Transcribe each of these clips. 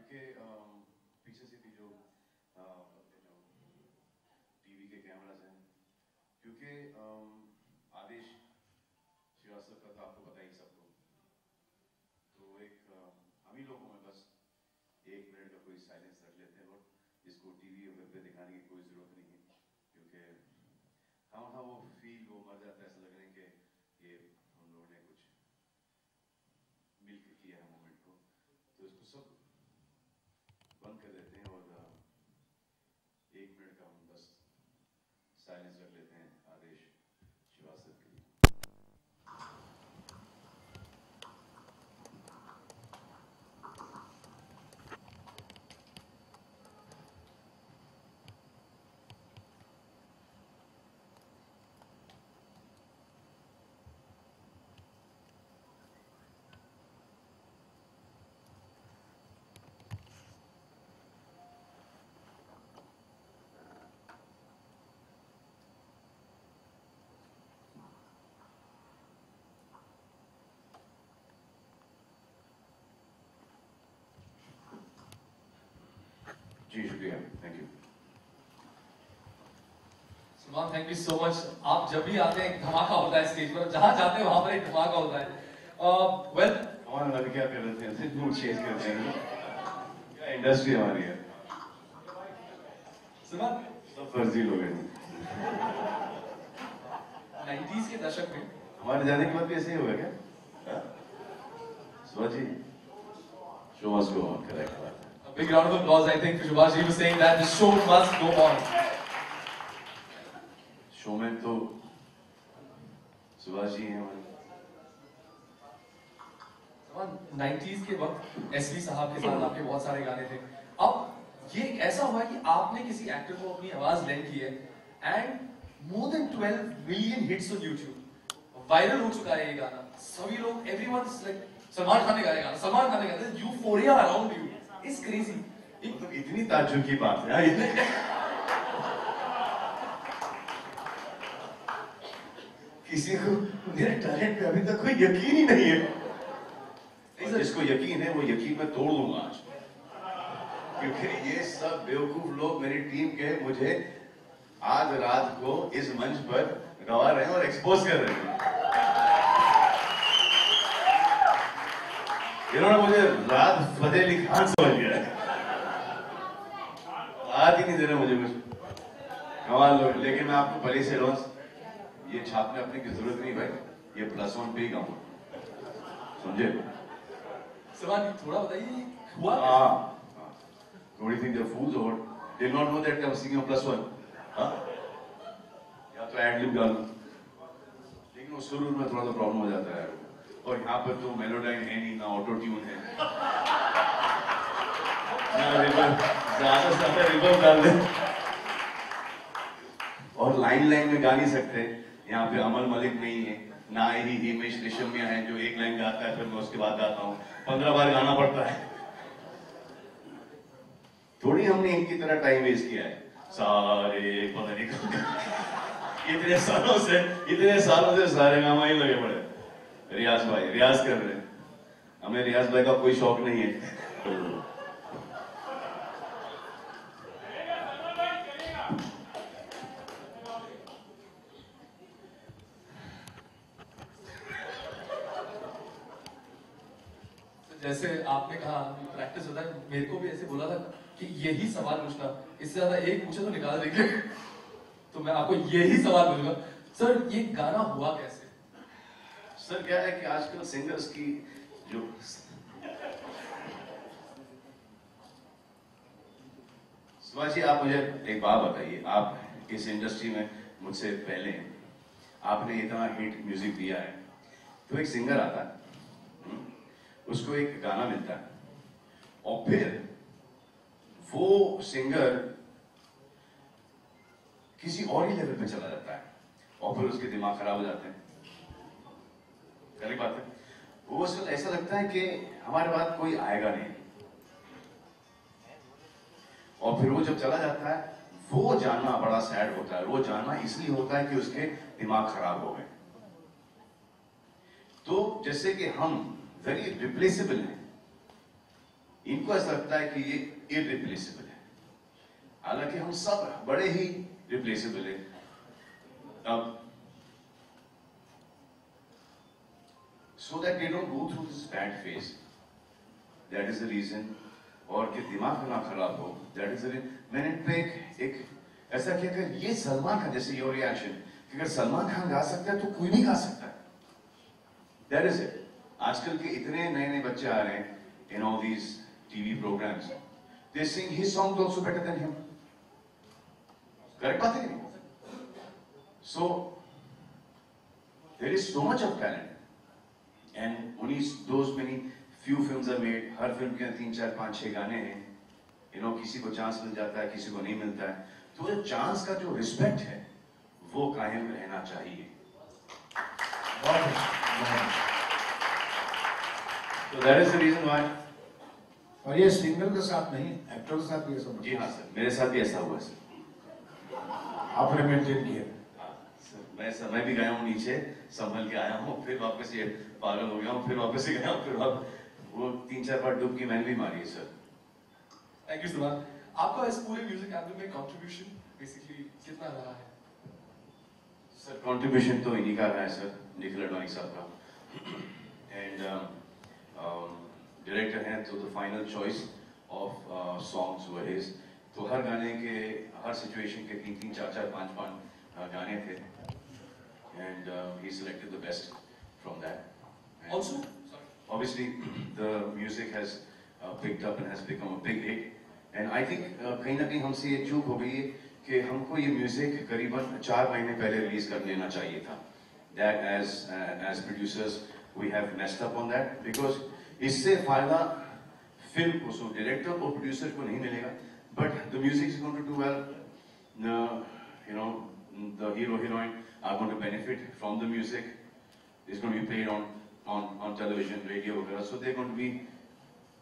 के पीछे से भी जो टीवी के कैमरास हैं, क्योंकि आदेश श्रीवास्तव का तो आपको पता ही सबको, तो एक हम ही लोगों में बस 1 मिनट का कोई साइलेंस रख लेते हैं और इसको टीवी वेब पे दिखाने की कोई ज़रूरत नहीं है, क्योंकि हाँ वो फील वो मर जाता है, ऐसा लग रहा है कि ये हम लोगों ने कुछ मिलकर किया है मोमेंट को, तो इसको सब बंद कर देते हैं और 1 मिनट का हम बस साइलेंस रख लेते हैं आदेश श्रीवास्तव के लिए। जी शुक्रिया, thank you. Salman, thank you so much. आप जब भी आते हैं एक धमाका होता है स्टेज पर, जहां जाते हैं वहां पर एक धमाका होता है। वेल हमारे लड़के क्या कर रहे थे, मूड चेंज करते हैं, क्या इंडस्ट्री हमारी है। सलमान, सब फर्जी लोग हैं। 90s के दशक में हमारे जाने के बाद भी ऐसे ही होगा क्या? Subhash ji, show must go on, correct बात है। big round of applause, I think, for Subhash. He was saying that the show must go on. Show में तो सुभाष जी हैं हमारे। 90s के वक्त एसपी साहब के साथ आपके बहुत सारे गाने थे। अब ये ऐसा हुआ कि आपने किसी एक्टर को अपनी आवाज लेंड की है and more than 12 million hits on YouTube, viral हो चुका है ये गाना। सभी लोग, everyone is like Salman Khan ने गाया गाना, सलमान खान ने गाया, euphoria around you is crazy. मतलब इतनी ताज्जुब की बात है किसी को मेरे टैलेंट पे अभी तक कोई यकीन ही नहीं है। जिसको यकीन है वो यकीन मैं तोड़ दूंगा आज, क्योंकि ये सब बेवकूफ लोग मेरी टीम के मुझे आज रात को इस मंच पर गवा रहे हैं और एक्सपोज कर रहे हैं। इन्होंने मुझे रात फतेह अली खान समझ लिया है, याद ही नहीं दे रहे मुझे कुछ, कमाल लोग। लेकिन मैं आपको पहले से रोज ये छापने अपने की जरूरत नहीं भाई, ये +1 पे ही गाऊंगा, समझे? सलमान, थोड़ा बताइए हुआ थोड़ी थिंग द फूल्स और did not know that I was singing +1, हाँ? या तो एड लिप गा लूं, लेकिन वो शुरू में थोड़ा सा प्रॉब्लम हो जाता है, और यहाँ पर तो मेलोडाइन है नहीं, ना ऑटो ट्यून है, ज्यादा से ज्यादा रिवर्ब डाल दे, और लाइन में गा नहीं सकते। यहाँ पे अमल मलिक नहीं है, ना ही हिमेश रेशमिया है जो एक लाइन गाता है फिर मैं उसके बाद गाता हूँ, 15 बार गाना पड़ता है। थोड़ी हमने इनकी तरह टाइम वेस्ट किया है, सारे पता नहीं इतने सालों से सारे गामा ही लगे पड़े। रियाज भाई रियाज कर रहे हैं, हमें रियाज भाई का कोई शौक नहीं है। जैसे आपने कहा प्रैक्टिस होता है, मेरे को भी ऐसे बोला था कि यही सवाल पूछना, इससे ज्यादा एक पूछे तो निकाल देंगे, तो मैं आपको यही सवाल पूछूंगा। सर, ये गाना हुआ कैसे? सर क्या है कि आजकल सिंगर्स की जो सुभाष जी, आप मुझे एक बात बताइए, आप इस इंडस्ट्री में मुझसे पहले हैं, आपने इतना हिट म्यूजिक दिया है, तो एक सिंगर आता है, उसको एक गाना मिलता है, और फिर वो सिंगर किसी और ही लेवल पे चला जाता है, और फिर उसके दिमाग खराब हो जाते हैं। करेक्ट बात है? वो उसको ऐसा लगता है कि हमारे बाद कोई आएगा नहीं, और फिर वो जब चला जाता है, वो जानना बड़ा सैड होता है। वो जानना इसलिए होता है कि उसके दिमाग खराब हो गए। तो जैसे कि हम वेरी रिप्लेसेबल हैं, इनको ऐसा लगता है कि ये इररिप्लेसेबल है, हालांकि हम सब बड़े ही रिप्लेसेबल है। अब so that they don't go through this bad phase, that is the reason, और कि दिमाग ना खराब हो, that is the reason। मैंने इन पे एक ऐसा किया कि ये सलमान खान, जैसे योर रिएक्शन कि अगर सलमान खान गा सकता है तो कोई नहीं गा सकता, that is it। आजकल के इतने नए नए बच्चे आ रहे हैं in all these TV programs, they sing his songs also better than him, correct बात है नहीं? So there is so much of talent and only those many few films are made। Her film के 3 4 5 6 गाने हैं, किसी को chance मिल जाता है, किसी को नहीं मिलता है, तो जो चांस का जो रिस्पेक्ट है वो कायम रहना चाहिए। तो that is the reason why. और ये सिंगर के साथ नहीं, एक्टर के साथ भी ऐसा? जी हाँ सर, मेरे साथ भी ऐसा हुआ सर। आपने मेंटेन किया? मैं भी गया हूँ नीचे, संभल के आया हूँ, फिर वापस ये पागल हो गया हूँ, फिर वापस से गया हूँ, फिर वो 3 4 बार डुबकी मैंने भी मारी है सर। थैंक यू सुभान। आपका इस पूरे म्यूजिक एल्बम में कंट्रीब्यूशन बेसिकली कितना रहा है? सर कंट्रीब्यूशन तो इन्हीं का रहा है सर, निखिल अडवाणी साहब का, एंड डायरेक्टर हैं तो the final choice of songs were his. तो हर गाने के, हर सिचुएशन के 3 3 4 4 5 5 गाने थे, and he selected the best from that. And Also, obviously, the music has picked up and has become a big hit. And I think कहीं ना कहीं हमसे ये चूक हो गई है कि हमको ये म्यूजिक करीबन 4 महीने पहले रिलीज कर लेना चाहिए था। That as producers we have messed up on that, because इससे फायदा फिल्म को, सो डायरेक्टर और प्रोड्यूसर को नहीं मिलेगा, but the music is going to do well. The hero heroine are going to benefit from the music. It's going to be played on television, radio, so they're going to be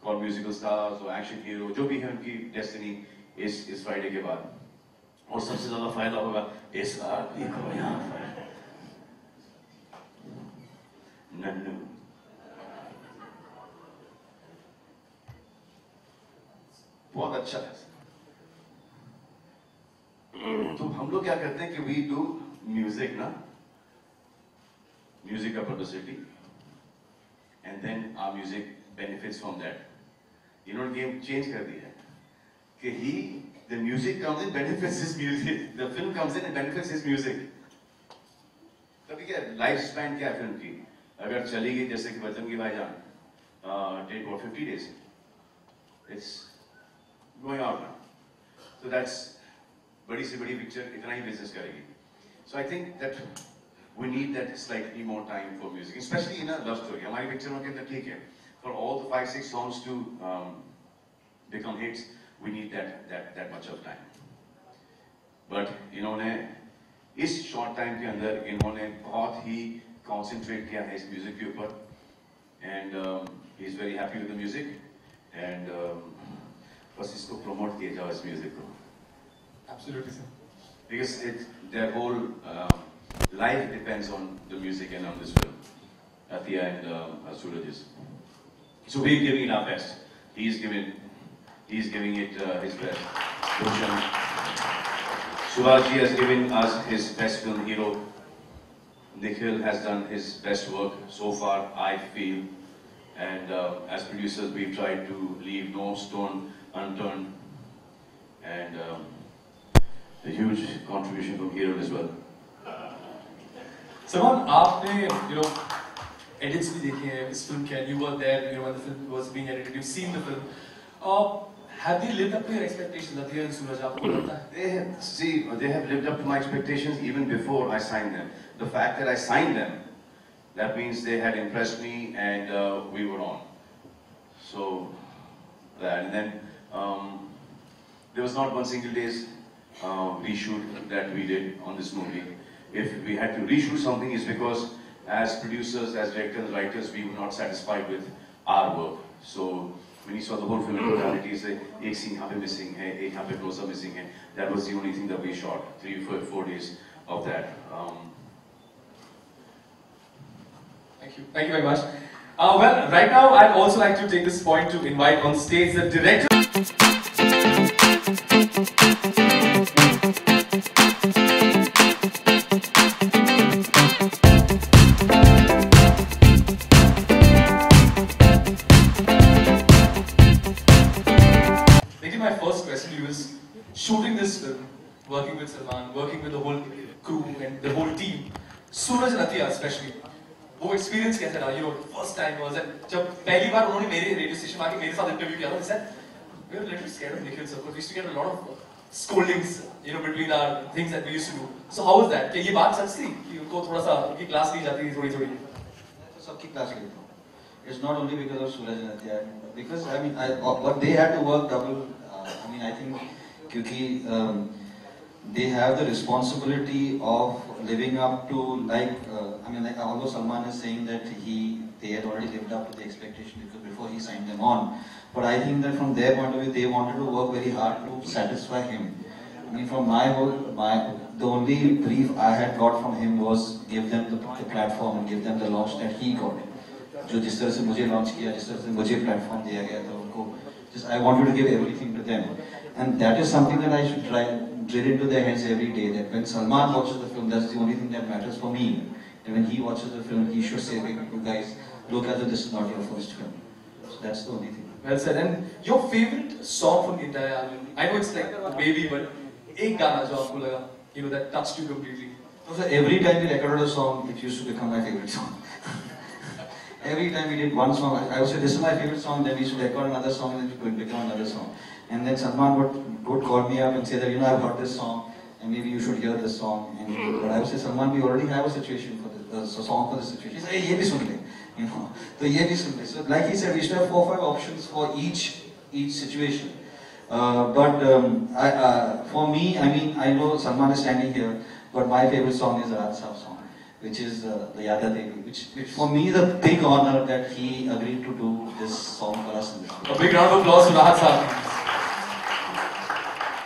called musical stars or action hero, जो भी है उनकी destiny इस Friday के बाद। और सबसे ज्यादा फायदा होगा इस आदमी को यहाँ पर, नन्नू। बहुत अच्छा है। तो हम लोग क्या करते हैं कि वी डू म्यूजिक ना, म्यूजिक का publicity, and then our music benefits from that. इन्होंने गेम चेंज कर दिया है कि the music comes in, benefits his music, the film comes in and benefits his music। तभी क्या लाइफ स्पैन क्या है फिल्म की, अगर चली गई जैसे कि बचन की भाईजान, take what 50 days, it's going out now, so that's बड़ी से बड़ी पिक्चर इतना ही बिजनेस करेगी। So I think that we need that slightly more time for music, especially in a love story। हमारी पिक्चरों के अंदर ठीक है, for all the 5 6 songs to become hits, we need that much of time। But इन्होंने इस short time के अंदर इन्होंने बहुत ही concentrate किया है इस music के ऊपर, and he is very happy with the music, and बस इसको promote किया जाओ इस music को। Absolutely, sir. Because their whole life depends on the music and on this film, Athiya and Suraj's. So we're giving it our best. He's giving it his best. Bhushan. Subhaji has given us his best film hero. Nikhil has done his best work so far, I feel. And as producers, we've tried to leave no stone unturned. And a huge contribution from Hero as well. Salman, आपने edits भी देखे हैं इस film के, and you were there, when the film was being edited, you've seen the film. Have they lived up to your expectations? Athiya and Suraj, आपको लगता है? They have lived up to my expectations even before I signed them. The fact that I signed them, that means they had impressed me, and we were on. So that, and then there was not one single day's reshoot that we did on this movie. If we had to reshoot something, it's because as producers, as directors, writers, we were not satisfied with our work. So when you saw the whole film in totality, say, एक scene यहाँ पे missing है, एक यहाँ पे close-up missing है, that was the only thing that we shot, 3-4 days of that. Thank you very much. Well, right now I'd also like to take this point to invite on stage the director. My first question to you is, shooting this film, working with Salman, working with the whole crew and the whole team, Suraj Natia especially, वो experience कैसा रहा? You know, first time was it? जब पहली बार उन्होंने मेरे radio station में आके मेरे साथ interview किया था, they said we were a little scared of Nikhil sir, because we used to get a lot of scoldings, you know, between our things that we used to do. So how was that? क्या ये बात सच थी कि उनको थोड़ा सा उनकी class ली जाती थी थोड़ी? सबकी क्लास ली थी. It's not only because of Suraj Natia, because I mean, what they had to work double. I mean, I think because they have the responsibility of living up to, like, I mean, like, although Salman is saying that they had already lived up to the expectation because before he signed them on, but I think that from their point of view, they wanted to work very hard to satisfy him. I mean, from the only brief I had got from him was give them the platform and give them the launch that he got. जो जिस तरह से मुझे launch किया, जिस तरह से मुझे प्लेटफॉर्म दिया गया था उनको, just I wanted to give everything to them, and that is something that I should try drill into their heads every day. That when Salman watches the film, that's the only thing that matters for me. And when he watches the film, he should say, "Hey, you guys, look at this is not your first film." So that's the only thing. Well said. And your favorite song from the entire album? I know it's like Baby, but एक गाना जो आपको लगा, you know, that touched you completely. So every time we recorded a song, it used to become my favorite song. Every time we did one song, I would say this is my favorite song, then we should record another song, and then it would become another song. And then Salman would call me up and say that, you know, I've heard this song, and maybe you should hear this song. And but I would say, Salman, we already have a situation for this, a song for this situation. He said, hey, ye bhi sun le, you know. So ye bhi sun le. So like he said, we should have 4 or 5 options for each situation. For me, I mean, I know Salman is standing here, but my favorite song is the Raj Saab song, which is the Yada Devi, which for me is a big honor that he agreed to do this song for us. A big round of applause for Raj Saab.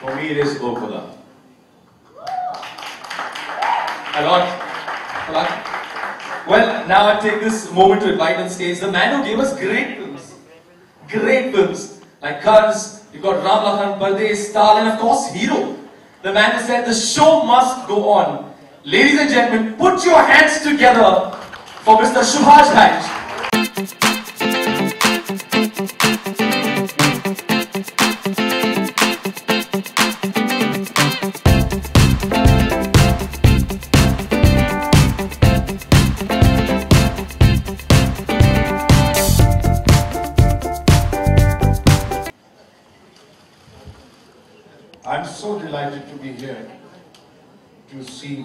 For me, it is O Khuda. A lot. Well, now I take this moment to invite on stage the man who gave us great films like Karz. You've got Ram Lakhan, Pardesh, Tal, and of course Hero. The man who said the show must go on. Ladies and gentlemen, put your hands together for Mr. Subhash Ganj. I'm so delighted to be here to see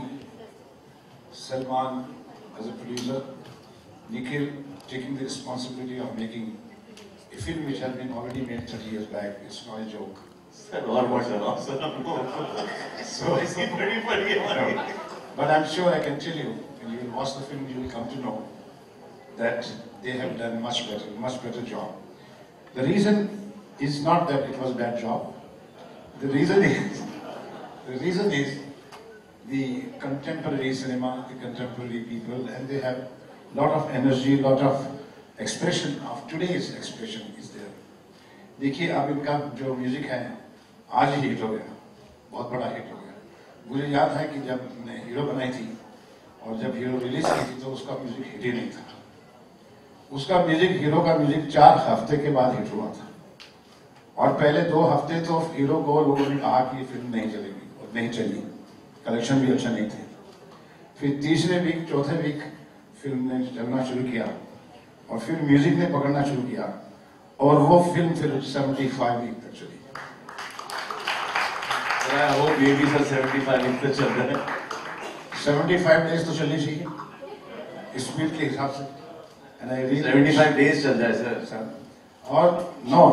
Salman as a producer, Nikhil taking the responsibility of making a film which had been already made 30 years back. It's not a joke. But I'm sure I can tell you, when you will watch the film, you will come to know that they have done much better job. The reason is not that it was a bad job. The reason is the contemporary cinema, the contemporary people, and they have a lot of energy, lot of expression of today's expression is there. देखिए अब इनका जो music है आज ही hit हो गया, बहुत बड़ा हिट हो गया. मुझे याद है कि जब मैंने हीरो बनाई थी और जब हीरो रिलीज की थी तो उसका म्यूजिक हिट ही नहीं था. उसका म्यूजिक, हीरो का म्यूजिक 4 हफ्ते के बाद हिट हुआ था. और पहले 2 हफ्ते तो हीरो को लोगों ने कहा कि ये फिल्म नहीं चलेगी और नहीं चली, कलेक्शन भी अच्छा नहीं थे. फिर तीसरे वीक, चौथे वीक फिल्म ने चलना शुरू किया और फिर म्यूजिक ने पकड़ना शुरू किया और वो फिल्म फिर 75 वीक तक चली. वो बेबी सर 75 वीक तक चल रहा है. 75 डेज तो चलनी चाहिए स्पीड के हिसाब से. 75 डेज चल रहा है सर. और no,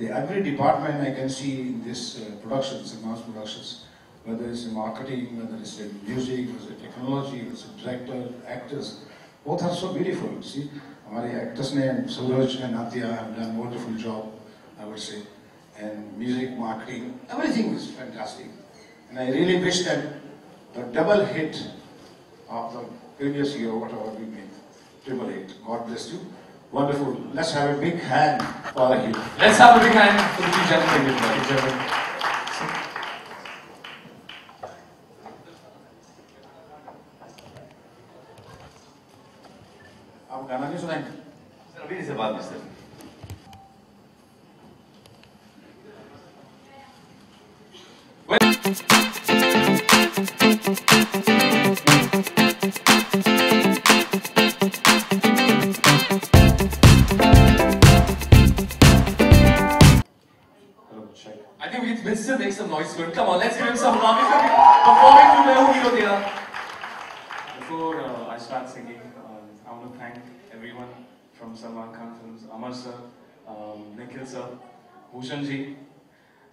every department I can see in this production, Salman's productions, whether it's in marketing, whether it's in music, whether it's in technology, whether it's in director, actors, both are so beautiful. See, हमारे actors ने, Suraj and Natia have done a wonderful job, I would say, and music, marketing, everything is fantastic. And I really wish that the double hit of the previous year, whatever we made, 888. God bless you. Wonderful. Let's have a big hand for the hero. Let's have a big hand for the two gentlemen. Two gentlemen. आप गाना नहीं सुनाएंगे? Sir अभी से बात में sir I think we can still make some noise for him. Come on, let's give him some love. He's going to be performing to Main Hoon Hero Tera. Before I start singing, I want to thank everyone from Salman Khan Films, Amar sir, Nikhil sir, Bhushan ji,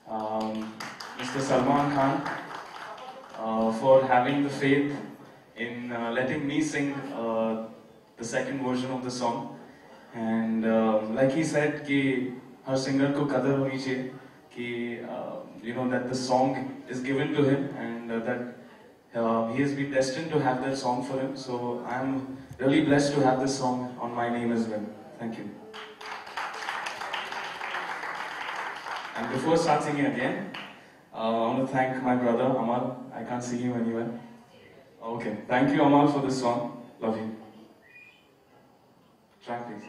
Mr. Salman Khan, for having the faith in letting me sing the second version of the song. And like he said, कि हर singer को कदर होनी चाहिए कि you know that the song is given to him and that he has been destined to have that song for him. So I am really blessed to have this song on my name as well. Thank you. And before I start singing again, I want to thank my brother Amar. I can't see him anywhere. Okay, thank you Amar for this song. Love you. Track please.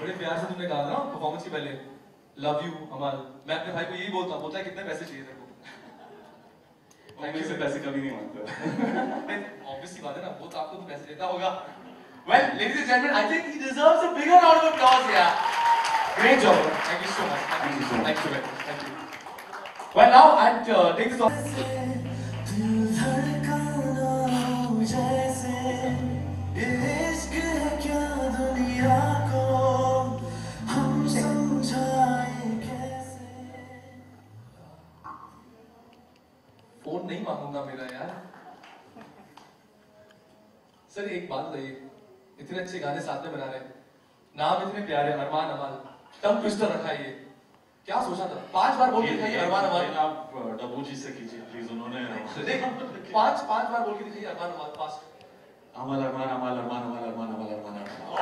बड़े प्यार से तुमने कहा था ना performance के पहले, love you अमल। मैं अपने भाई को यही बोलता हूँ, बोलता है कितने पैसे चाहिए तेरे को। मैं से पैसे कभी नहीं मांगता। Obviously बात है ना, वो तो आपको तो पैसे देता होगा। Well, ladies and gentlemen, I think he deserves a bigger round of applause here. Great job. Thank you so much. Thank you so much. Thank you. Thank you. Well, now I'd take this on. Phone नहीं मांगूंगा मेरा यार। Sir एक बात बताइए, इतने अच्छे गाने साथ में बना रहे हैं, नाम इतने प्यारे अरमान अमाल, टंग ट्विस्टर रखा है ये, क्या सोचा था? 5 बार बोल के दिखाइए अरमान अमाल। आप डब्बू जी से कीजिए प्लीज, उन्होंने देख 5 बार बोल के दिखाइए Armaan Amaal fast. Amaal Armaan Amaal Armaan Amaal Armaan Amaal Armaan Amaal.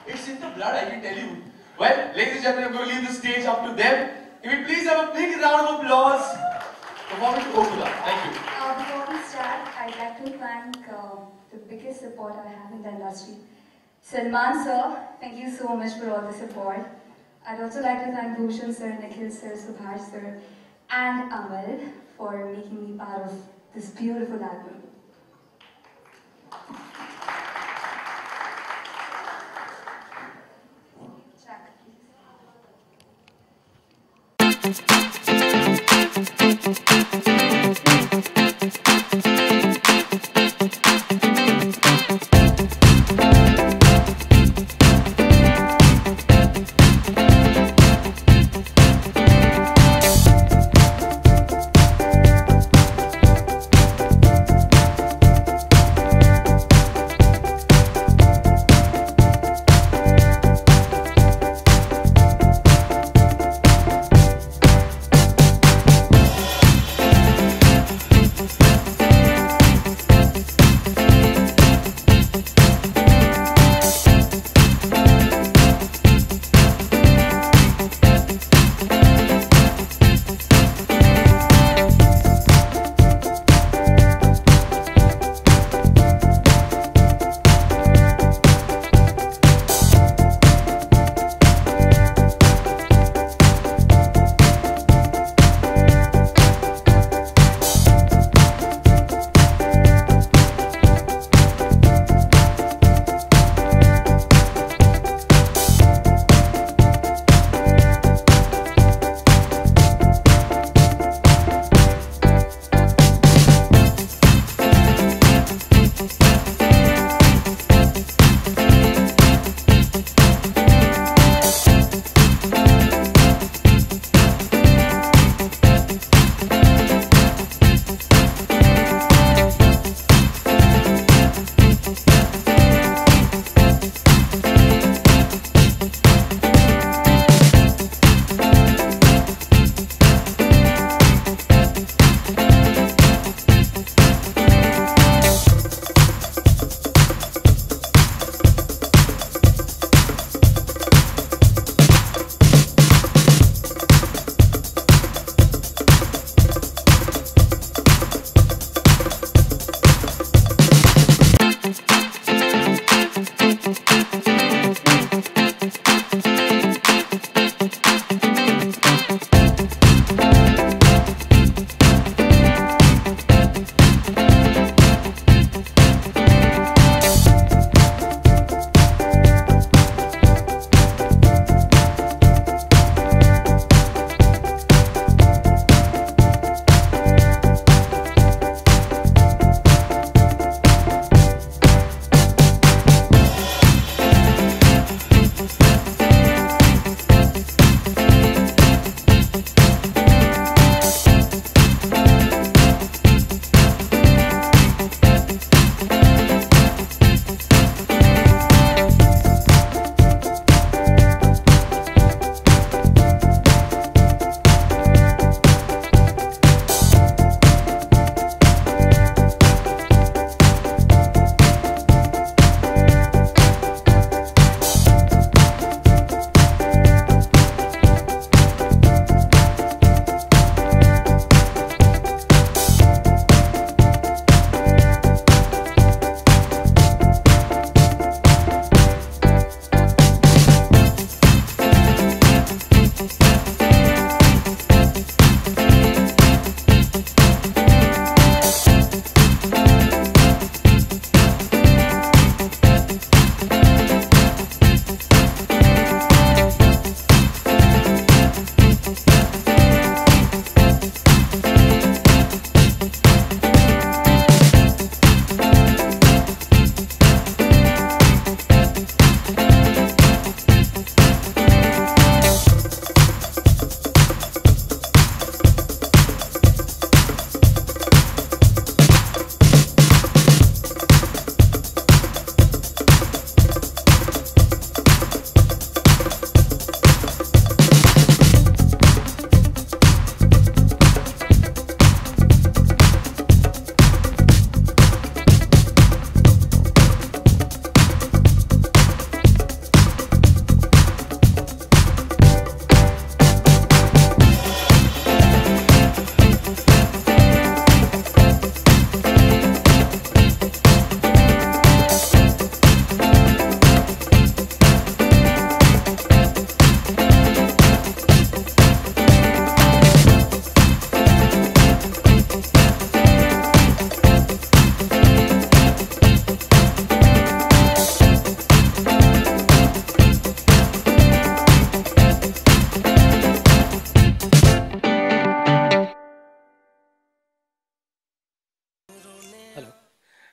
It's in the blood, I can tell you. Well, ladies and gentlemen, I'm going to leave the stage up to them. If you please have a big round of applause. Performing to Okula. Thank you. Before we start, I'd like to thank the biggest supporter I have in the industry. Salman sir, thank you so much for all the support. I'd also like to thank Bhushan sir, Nikhil sir, Subhash sir, and Amal for making me part of this beautiful album. Track,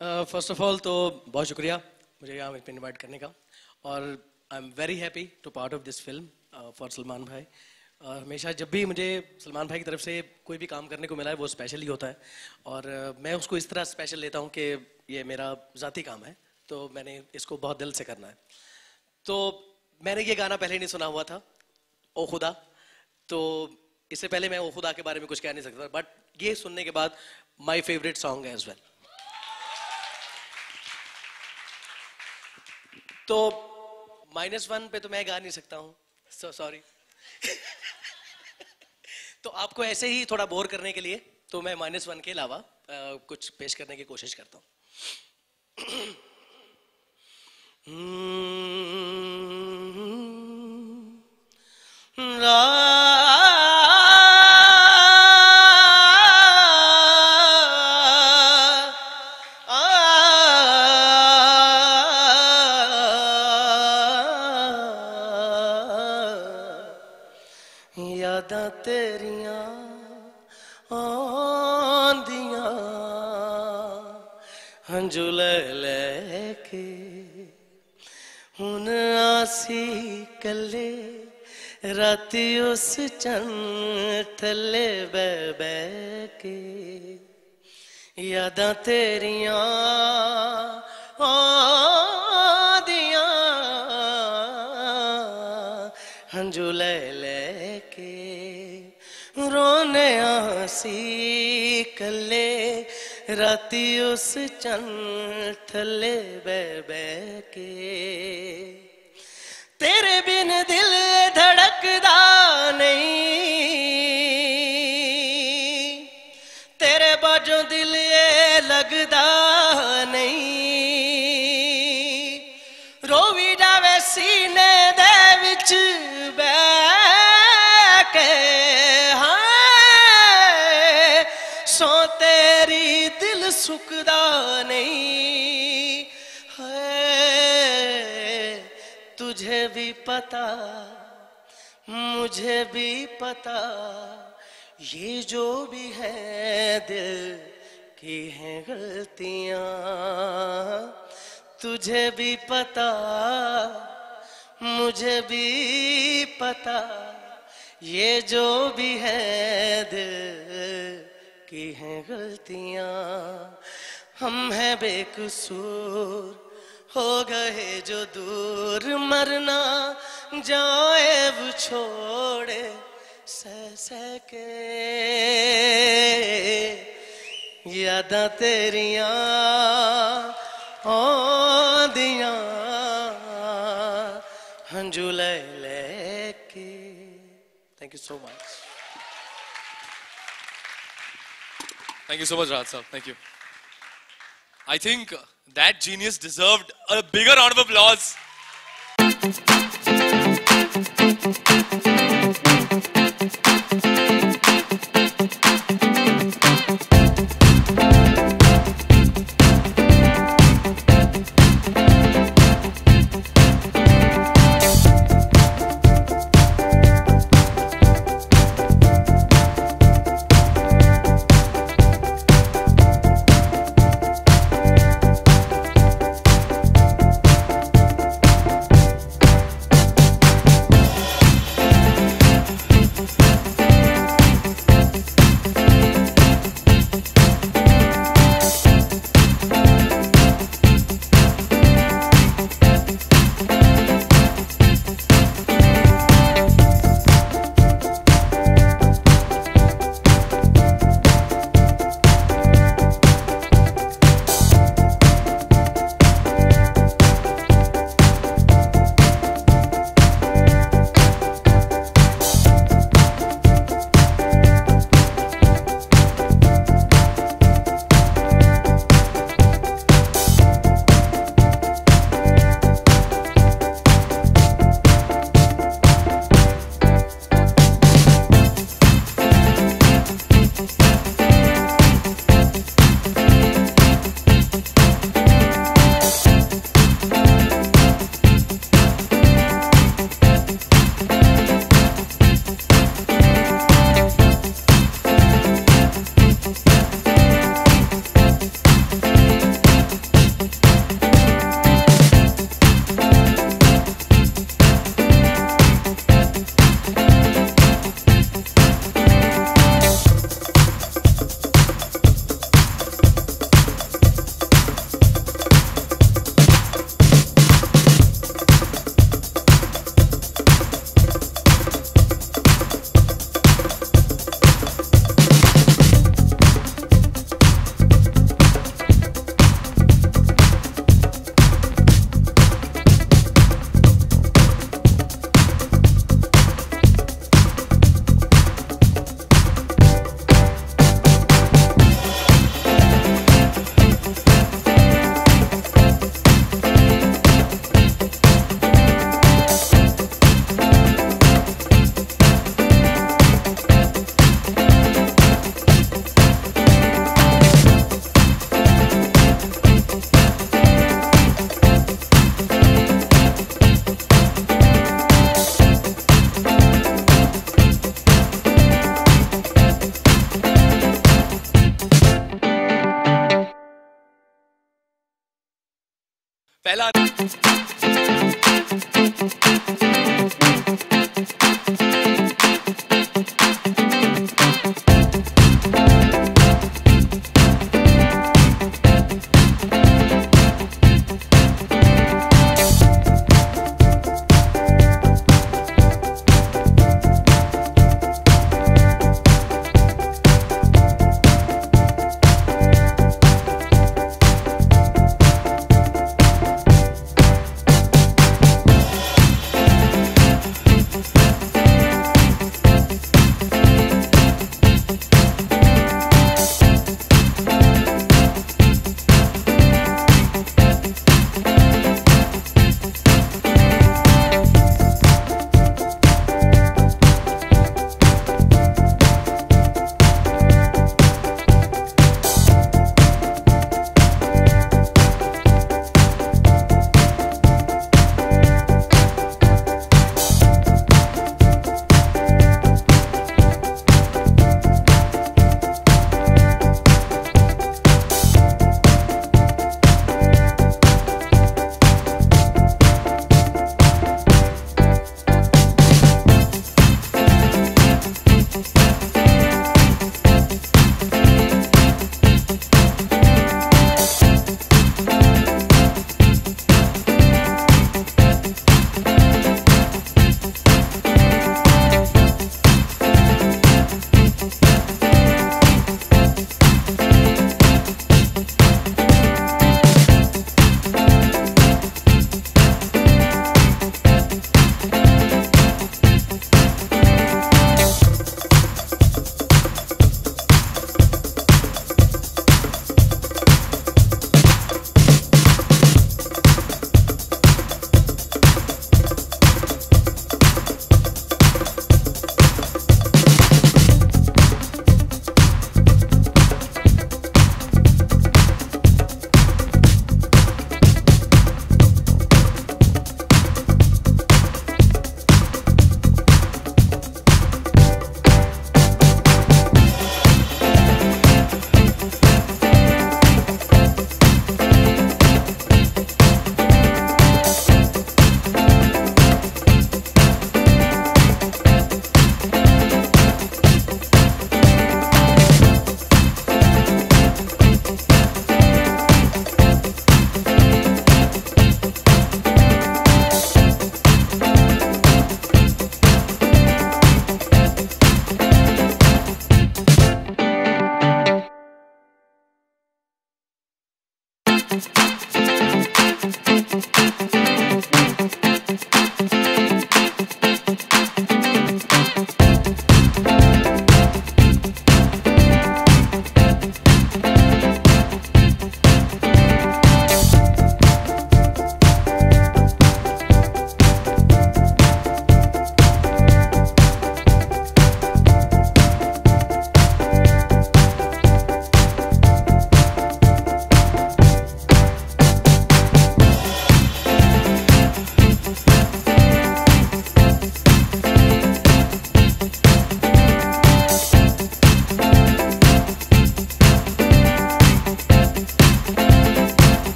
first of all तो बहुत शुक्रिया मुझे यहाँ पे invite करने का, और I am very happy to part of this film for Salman भाई। हमेशा जब भी मुझे सलमान भाई की तरफ से कोई भी काम करने को मिला है वो स्पेशल ही होता है, और मैं उसको इस तरह स्पेशल लेता हूँ कि ये मेरा ज़ाती काम है, तो मैंने इसको बहुत दिल से करना है। तो मैंने ये गाना पहले नहीं सुना हुआ था, ओ खुदा, तो इससे पहले मैं ओ खुदा के बारे में कुछ कह नहीं सकता, बट ये सुनने के बाद माई फेवरेट सॉन्ग है एज वेल। तो -1 पे तो मैं गा नहीं सकता हूँ, सो सॉरी। तो आपको ऐसे ही थोड़ा बोर करने के लिए तो मैं -1 के अलावा कुछ पेश करने की कोशिश करता हूँ। यादां तेरियां आंदियां हंजू लेके हुन आसी कले राती उस चन थले बह के यादां तेरियां आंदियां हंजू लेके रोने आसी कले राती उस चन थले बह के तेरे बिन दिल धड़कदा नहीं, तेरे बाजों दिल ये लगदा नहीं, रोवी जावे सीने दे विच बैठ के हाय सो तेरी दिल सुकदा नहीं है। तुझे भी पता मुझे भी पता ये जो भी है दिल की हैं गलतियां, तुझे भी पता मुझे भी पता ये जो भी है दिल की हैं गलतियां। हम हैं बेकसूर हो गए जो दूर, मरना जाए वो छोड़े सह के यादां तेरियां आंदियां हंजू लेके। Thank you so much. Thank you so much, Raj sir. Thank you. I think that genius deserved a bigger round of applause. पहला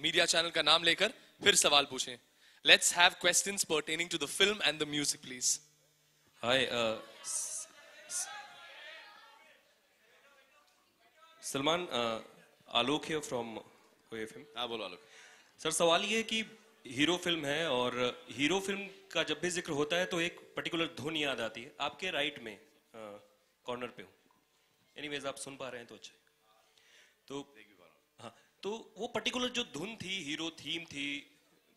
मीडिया चैनल का नाम लेकर फिर सवाल पूछें. Let's have questions pertaining to the film and the music, please. Hi, Salman, Alok here from OFM. हाँ बोलो आलोक. Sir सवाल ये है कि हीरो फिल्म है और हीरो फिल्म का जब भी जिक्र होता है तो एक पर्टिकुलर धुन याद आती है. आपके राइट में कॉर्नर पे हूँ. एनीवेज आप सुन पा रहे हैं तो अच्छा. तो हाँ, तो वो पर्टिकुलर जो धुन थी, हीरो थीम थी,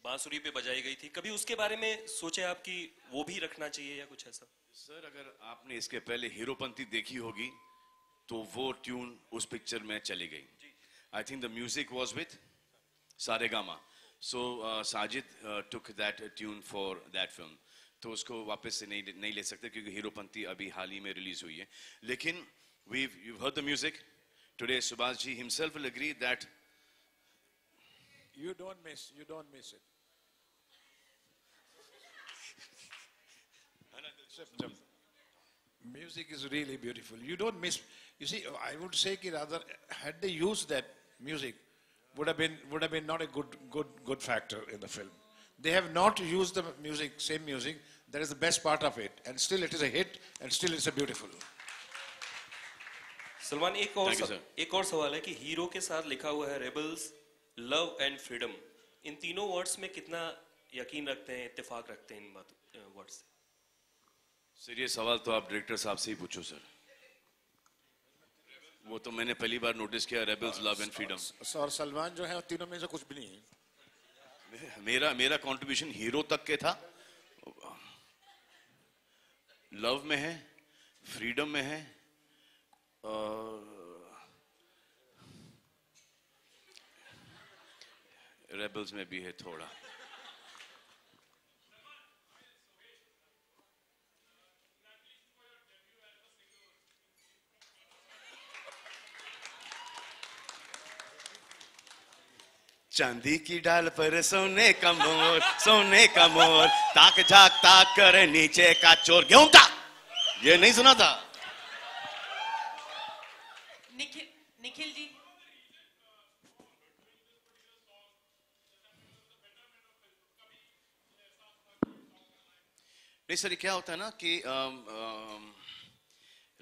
बांसुरी पे बजाई गई थी, कभी उसके बारे में सोचे आप कि वो भी रखना चाहिए या कुछ ऐसा? सर अगर आपने इसके पहले हीरोपंती देखी होगी तो वो ट्यून उस पिक्चर में चली गई. I think the music was with Saregama. So Sajid took that tune for that film. तो उसको वापस से नहीं ले सकते क्योंकि हीरोपंती अभी हाल ही में रिलीज हुई है. लेकिन you've heard the music today. Subhash ji himself will agree that you don't miss it. Music is really beautiful. You don't miss. You see, I would say that rather had they used that music, would have been not a good factor in the film. They have not used the music, same music. That is the best part of it, and still it is a hit, and still it's a beautiful. Salman एक और सवाल है कि hero के साथ लिखा हुआ है रेबल्स, लव एंड फ्रीडम. इन तीनों वर्ड्स में कितना यकीन रखते हैं, इत्तेफाक रखते हैं इन वर्ड्स से? सर ये सवाल तो आप डायरेक्टर साहब से ही पूछो सर. वो तो मैंने पहली बार नोटिस किया, रेबल्स, लव एंड फ्रीडम. और सलमान जो है तीनों में से कुछ भी नहीं है. मेरा कंट्रीब्यूशन हीरो तक के था. लव में है, फ्रीडम में है, रेबल्स में भी है थोड़ा. चांदी की डाल पर सोने का मोर, ताक झाक ताक करे नीचे का चोर. गेहूं था ये नहीं सुना था? निखिल जी, नहीं सर, क्या होता है ना कि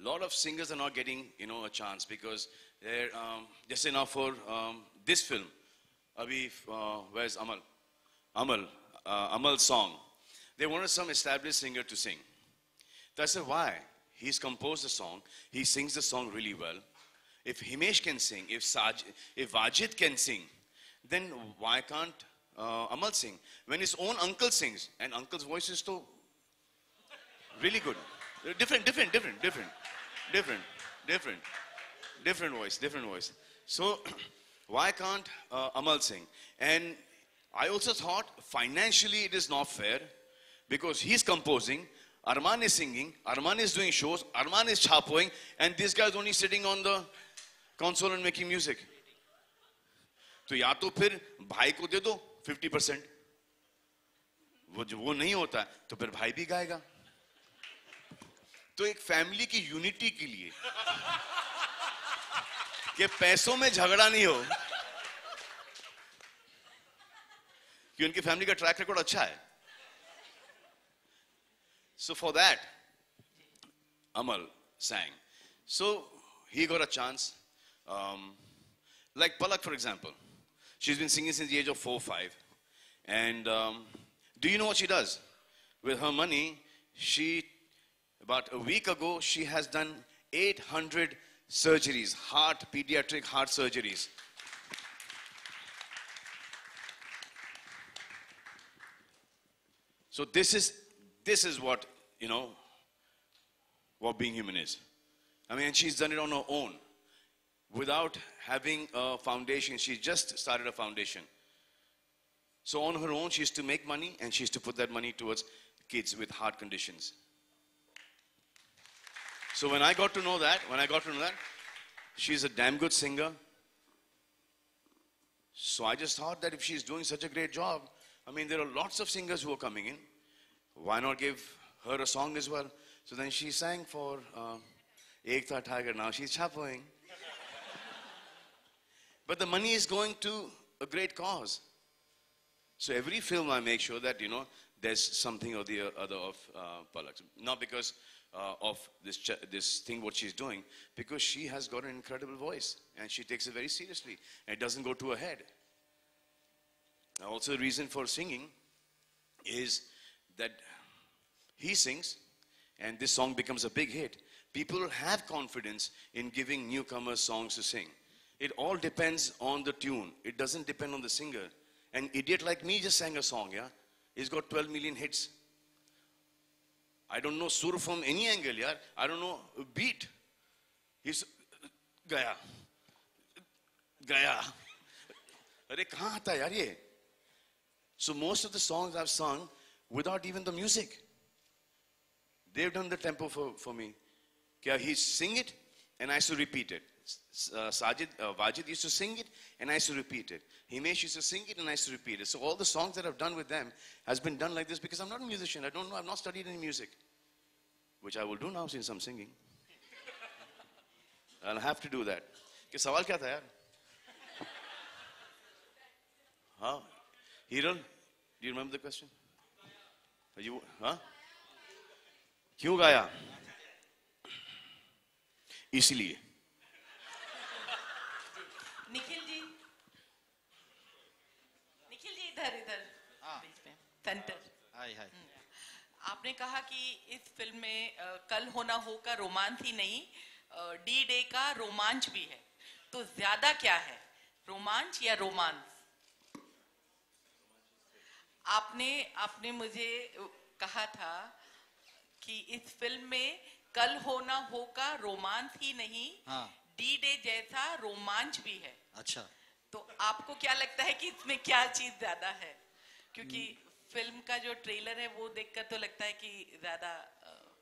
lot of singers are not getting, a chance because they're, just now for this film, Abhi, where's Amal? Amal's song. They wanted some established singer to sing. So I said, why? He's composed the song. He sings the song really well. If Himesh can sing, if Wajid can sing, then why can't Amal sing? When his own uncle sings, and uncle's voice is so really good. Different voice. So why can't Amal sing? And I also thought financially it is not fair because he's composing, Arman is singing, Arman is doing shows, Arman is chapoing, and this guy is only sitting on the console and making music. तो या तो फिर भाई को दे दो 50%, वो नहीं होता है तो फिर भाई भी गाएगा. तो एक फैमिली की यूनिटी के लिए कि पैसों में झगड़ा नहीं हो, कि उनकी फैमिली का ट्रैक रिकॉर्ड अच्छा है. So for that, Amal sang. So he got a chance. Like Palak, for example. She's been singing since the age of 4 or 5. And do you know what she does? With her money, about a week ago, she has done 800 surgeries, pediatric heart surgeries. So this is what, what being human is. I mean, she's done it on her own. Without having a foundation, she just started a foundation. So on her own, she used to make money and she used to put that money towards kids with heart conditions. So when I got to know that, she's a damn good singer. So I just thought that if she's doing such a great job, I mean, there are lots of singers who are coming in. Why not give her a song as well? So then she sang for Ekta Tiger. Now she's chapoing. But the money is going to a great cause. So every film I make sure that, there's something or the other of Palak. Not because of this thing, what she's doing, because she has got an incredible voice and she takes it very seriously and it doesn't go to her head. Now also the reason for singing is that he sings and this song becomes a big hit. People have confidence in giving newcomers songs to sing. It all depends on the tune. It doesn't depend on the singer. An idiot like me just sang a song, yeah? He's got 12 million hits. I don't know sur from any angle, yeah? I don't know beat. He's Gaya. Arey kahan aata yaar ye? So most of the songs I've sung without even the music. They've done the tempo for me. He sing it and I used to repeat it. Wajid used to sing it and I used to repeat it. Himesh used to sing it and I used to repeat it. So all the songs that I've done with them has been done like this because I'm not a musician. I don't know. I've not studied any music. Which I will do now since I'm singing. I'll have to do that. Ke sawal kya tha yaar? Huh? Hiral, do you remember the question? क्यों गाया? इसलिए. निखिल जी इधर बीच में centre. हाय. आपने कहा कि इस film में कल होना हो का रोमांस ही नहीं, डी डे का रोमांच भी है. तो ज्यादा क्या है, रोमांच या रोमांस? आपने मुझे कहा था कि इस फिल्म में कल होना हो का रोमांस ही नहीं, डी डे जैसा रोमांच भी है. अच्छा, तो आपको क्या लगता है कि इसमें क्या चीज ज्यादा है? क्योंकि फिल्म का जो ट्रेलर है वो देखकर तो लगता है कि ज्यादा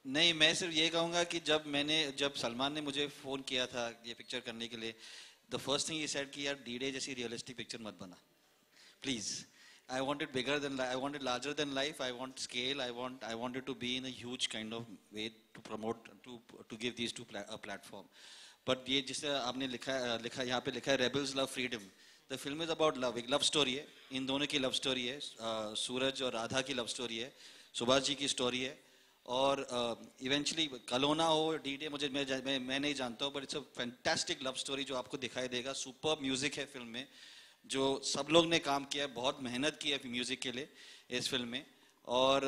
नहीं. मैं सिर्फ ये कहूंगा कि जब सलमान ने मुझे फोन किया था ये पिक्चर करने के लिए, the first thing he said कि यार डी डे जैसी रियलिस्टिक पिक्चर मत बना please. I wanted bigger than life. I wanted larger than life. I want scale. I wanted to be in a huge kind of way to promote, to give these two a platform. But ये जिसे आपने लिखा यहाँ पे लिखा है Rebels Love Freedom. The film is about love. एक love story है. इन दोनों की love story है. सूरज और राधा की love story है. सुभाष जी की story है. और इवेंचुअली कल होना हो डी-डे मुझे मैं नहीं जानता हूँ, but it's a fantastic love story जो आपको दिखाई देगा. सुपर म्यूजिक है फिल्म में, जो सब लोग ने काम किया है, बहुत मेहनत की है म्यूजिक के लिए इस फिल्म में. और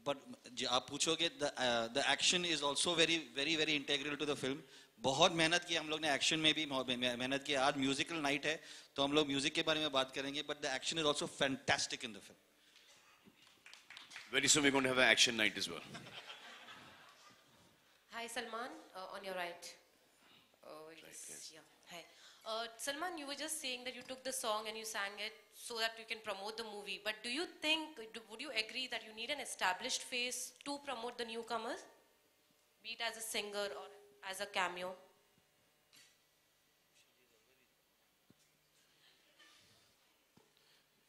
बट आप पूछोगे the action is also very very very integral to the film. बहुत मेहनत की हम लोग ने एक्शन में भी मेहनत की. आज म्यूजिकल नाइट है तो हम लोग म्यूजिक के बारे में बात करेंगे, but the action is also fantastic in the film. Very soon we're going to have an action night as well. Hi Salman, on your right. Yes. Yeah. Hi. Salman, you were just saying that you took the song and you sang it so that you can promote the movie. But do you think, would you agree that you need an established face to promote the newcomers? Be it as a singer or as a cameo?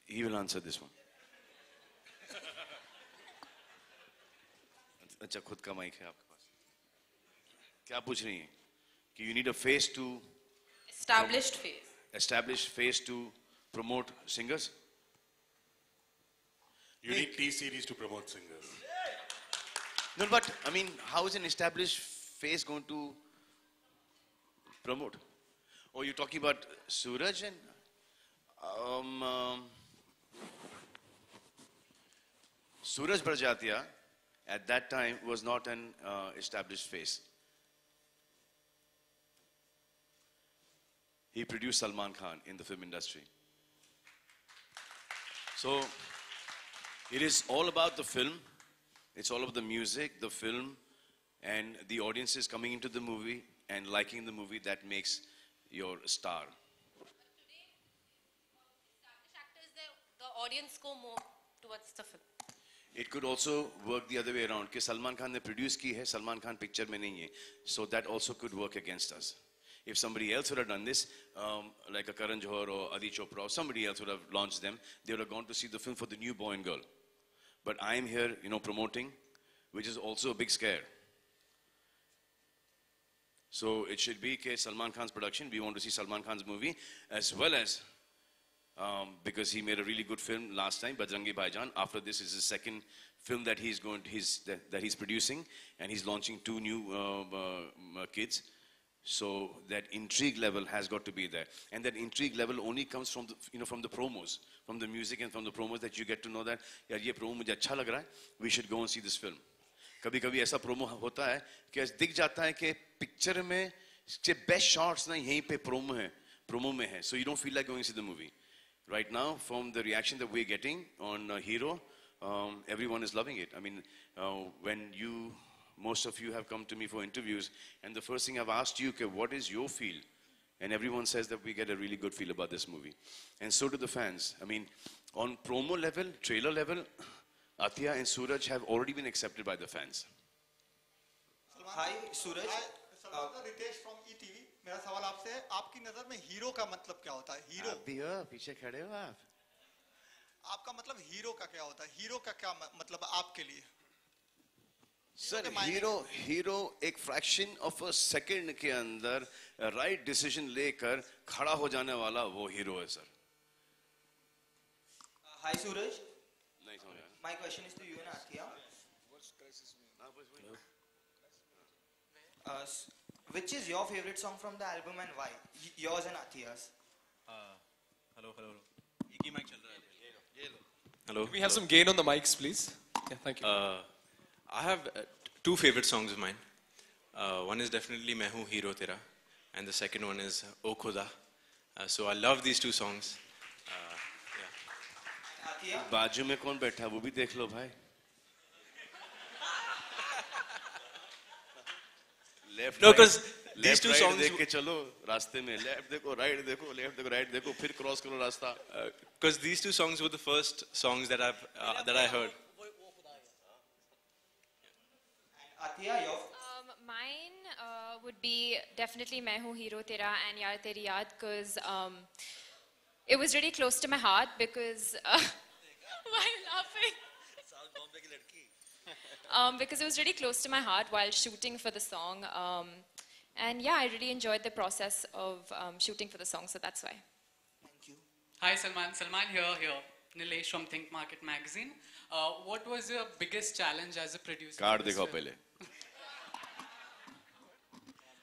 He will answer this one. अच्छा खुद का mic है आपके पास. क्या पूछ रही हैं? कि you need a face to established face to promote singers? You need T-series to promote singers. No, but I mean, how is an established face going to promote? Oh, you're talking about Suraj and Suraj Prajatia at that time was not an established face. He produced Salman Khan in the film industry. So it is all about the film. It's all about the music, the film, and the audiences coming into the movie and liking the movie that makes your star. But today, established actors, the audience go more towards the film. It could also work the other way around. कि सलमान खान ने produce की है, Salman Khan picture में नहीं है, so that also could work against us. If somebody else would have done this, like a Karan Johar or Adi Chopra or somebody else would have launched them, they would have gone to see the film for the new boy and girl. But I am here, promoting, which is also a big scare. So it should be Salman Khan's production. We want to see Salman Khan's movie, as well as because he made a really good film last time, Bajrangi Bhaijaan. After this is his second film that he's producing, and he's launching 2 new kids. So that intrigue level has got to be there, and that intrigue level only comes from the from the promos, from the music and from the promos, that you get to know that यार ये promo मुझे अच्छा लग रहा है, we should go and see this film. कभी-कभी ऐसा promo होता है कि दिख जाता है कि picture में best shots ना यहीं पे promo में है, so you don't feel like going to see the movie. Right now, from the reaction that we're getting on Hero, everyone is loving it. I mean, when most of you have come to me for interviews, and the first thing I've asked you, what is your feel? And everyone says that we get a really good feel about this movie. And so do the fans. I mean, on promo level, trailer level, Athiya and Suraj have already been accepted by the fans. Hi, Suraj. Hi, Ritesh from ETV. मेरा सवाल आपसे है, आपकी नजर में hero का मतलब क्या होता है? हीरो आप भी हो, पीछे खड़े हो आप. आपका मतलब हीरो का क्या होता है? हीरो का क्या मतलब आपके लिए? Sir, hero एक fraction of a second के अंदर right decision लेकर खड़ा हो जाने वाला वो hero है sir. Hi Suraj. नहीं समझ आया. My question is to you and Athiya. Which is your favorite song from the album and why? Yours and Athiya's. Hello. एक ही mic चल रहा है. Hello. Can we have some gain on the mics, please? Yeah, thank you. I have 2 favorite songs of mine. One is definitely Main Hoon Hero Tera, and the second one is O Khuda. So I love these 2 songs. Athiya? बाजू में कौन बैठा है वो भी देख लो भाई. No, because these 2 songs देख के चलो रास्ते में, left देखो, right देखो, left देखो, right देखो, फिर cross करो रास्ता. Because these 2 songs were the first songs that I heard. Athiya, your mine would be definitely Main Hoon Hero Tera and Yaar Teri Yaad, because it was really close to my heart, because why are you laughing? Because it was really close to my heart while shooting for the song, and yeah, I really enjoyed the process of shooting for the song, so that's why. Thank you. Hi Salman, here. Nilesh from Think Market Magazine. What was your biggest challenge as a producer? Card दिखाओ पहले.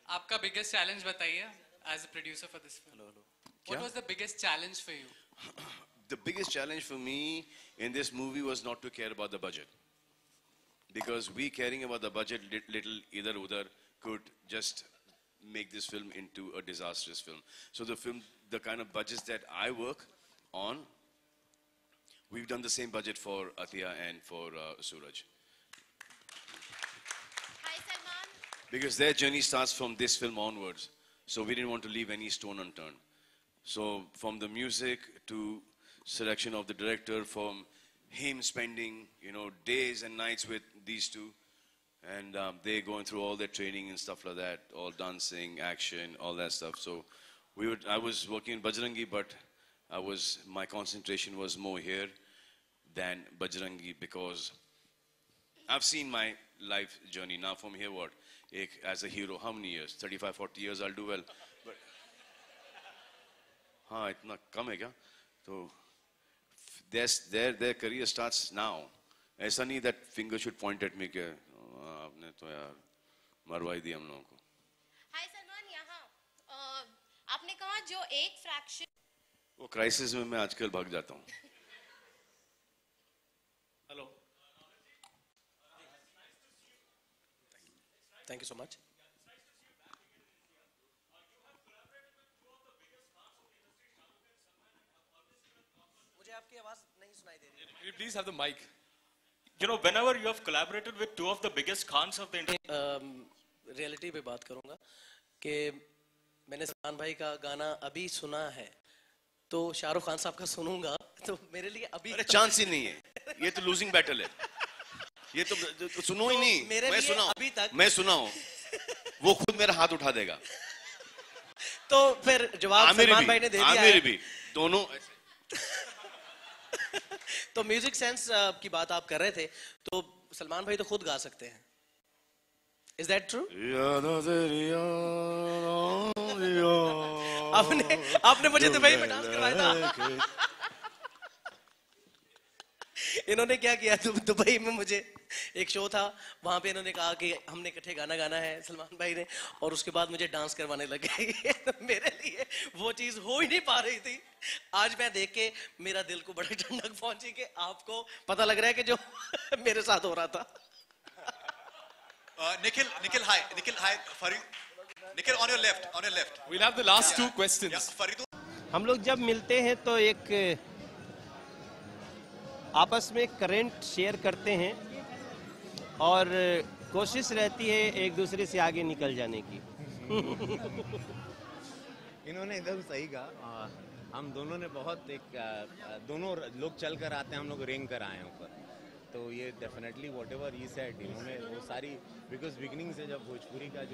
आपका biggest challenge बताइए as a producer for this film. What was the biggest challenge for you? The biggest challenge for me in this movie was not to care about the budget. Because we caring about the budget little either udhar could just make this film into a disastrous film. So the kind of budgets that I work on, we've done the same budget for Atiya and for Suraj. Hi, Salman. Because their journey starts from this film onwards. So we didn't want to leave any stone unturned. So from the music to selection of the director, from him spending, days and nights with these two, and they going through all their training and stuff like that, all dancing, action, all that stuff. So I was working in Bajrangi, but my concentration was more here than Bajrangi because I've seen my life journey. Now from here, what? As a hero, how many years? 35, 40 years, I'll do well. But, हाँ इतना कम है क्या? तो their career starts now. ऐसा नहीं that finger should point at me कि आपने तो यार मरवा ही दिया हम लोगों को. Hi Salman, यहाँ आपने कहा जो एक fraction. वो crisis में मैं आजकल भाग जाता हूँ. Hello. Thank you so much. मुझे आपकी आवाज नहीं सुनाई दे रही. Could you please have the mic? Whenever you have collaborated with two of the biggest khans of the industry. Reality पे बात करूंगा कि मैंने सलमान भाई का गाना अभी सुना है, तो शाहरुख खान साहब का सुनूंगा तो मेरे लिए अभी अरे चांस ही नहीं है. ये तो लूजिंग बैटल है. ये तो सुनो ही नहीं. मैं सुना हूँ. वो खुद मेरा हाथ उठा देगा. तो फिर जवाब सलमान भाई ने दे दिया है. भी दोनों. तो म्यूजिक सेंस की बात आप कर रहे थे, तो सलमान भाई तो खुद गा सकते हैं. Is that true? आपने मुझे दुबई में डांस करवाया था. इन्होंने क्या किया, दुबई में मुझे एक शो था, वहां पे इन्होंने कहा कि हमने इकट्ठे गाना गाना है सलमान भाई ने, और उसके बाद मुझे डांस करवाने लग गए. मेरे लिए वो चीज हो ही नहीं पा रही थी. आज मैं देख के मेरा दिल को बड़ी ठंडक पहुंची कि आपको पता लग रहा है कि जो मेरे साथ हो रहा था. Nikhil, hi, Farid. Nikhil, on your left. We'll have the last two questions. Yeah, Farid. हम लोग जब मिलते हैं तो एक आपस में करंट शेयर करते हैं और कोशिश रहती है एक दूसरे से आगे निकल जाने की. इन्होंने एकदम सही कहा. हम दोनों ने बहुत दोनों लोग चल कर आते हैं, हम लोग रेंग कर आए हैं ऊपर. तो ये डेफिनेटली व्हाटएवर ही सेड, इन्होंने वो सारी, बिकॉज बिगिनिंग से जब भोजपुरी का जो